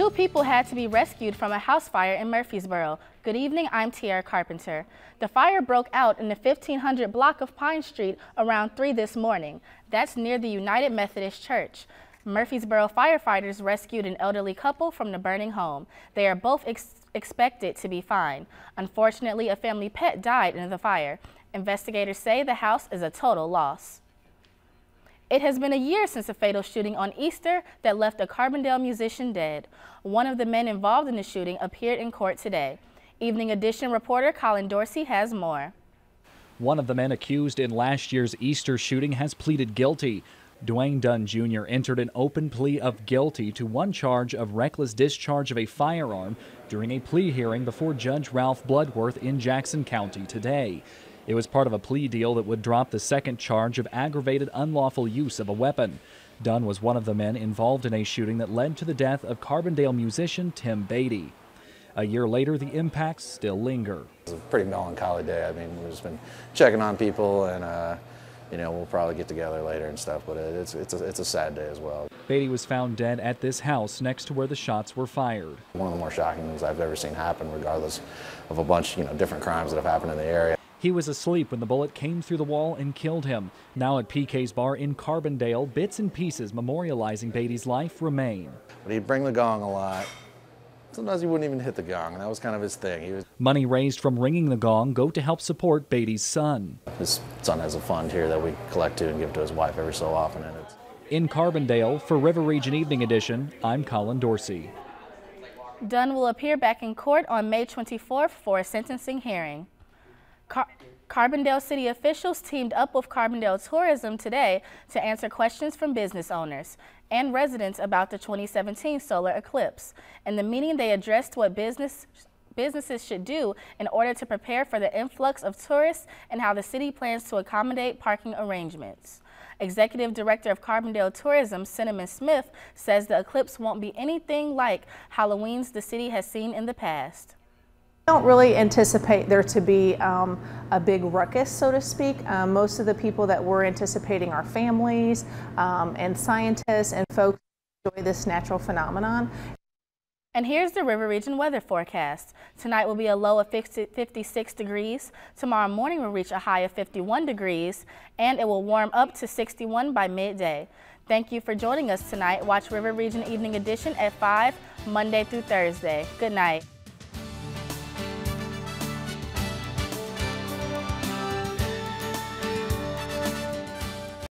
Two people had to be rescued from a house fire in Murfreesboro. Good evening, I'm Tierra Carpenter. The fire broke out in the 1500 block of Pine Street around 3 this morning. That's near the United Methodist Church. Murfreesboro firefighters rescued an elderly couple from the burning home. They are both expected to be fine. Unfortunately, a family pet died in the fire. Investigators say the house is a total loss. It has been a year since a fatal shooting on Easter that left a Carbondale musician dead. One of the men involved in the shooting appeared in court today. Evening Edition reporter Colin Dorsey has more. One of the men accused in last year's Easter shooting has pleaded guilty. Dwayne Dunn Jr. entered an open plea of guilty to one charge of reckless discharge of a firearm during a plea hearing before Judge Ralph Bloodworth in Jackson County today. It was part of a plea deal that would drop the second charge of aggravated unlawful use of a weapon. Dunn was one of the men involved in a shooting that led to the death of Carbondale musician Tim Beatty. A year later, the impacts still linger. It was a pretty melancholy day. I mean, we've just been checking on people, and we'll probably get together later and stuff, but it's a sad day as well. Beatty was found dead at this house next to where the shots were fired. One of the more shocking things I've ever seen happen, regardless of a bunch, different crimes that have happened in the area. He was asleep when the bullet came through the wall and killed him. Now at PK's Bar in Carbondale, bits and pieces memorializing Beatty's life remain. But he'd bring the gong a lot. Sometimes he wouldn't even hit the gong, and that was kind of his thing. Money raised from ringing the gong go to help support Beatty's son. His son has a fund here that we collect to and give to his wife every so often. And in Carbondale, for River Region Evening Edition, I'm Colin Dorsey. Dunn will appear back in court on May 24th for a sentencing hearing. Carbondale city officials teamed up with Carbondale Tourism today to answer questions from business owners and residents about the 2017 solar eclipse. In the meeting, they addressed what businesses should do in order to prepare for the influx of tourists and how the city plans to accommodate parking arrangements. Executive Director of Carbondale Tourism, Cinnamon Smith, says the eclipse won't be anything like Halloweens the city has seen in the past. I don't really anticipate there to be a big ruckus, so to speak. Most of the people that we're anticipating are families and scientists and folks who enjoy this natural phenomenon. And here's the River Region weather forecast. Tonight will be a low of 56 degrees. Tomorrow morning will reach a high of 51 degrees, and it will warm up to 61 by midday. Thank you for joining us tonight. Watch River Region Evening Edition at 5, Monday through Thursday. Good night.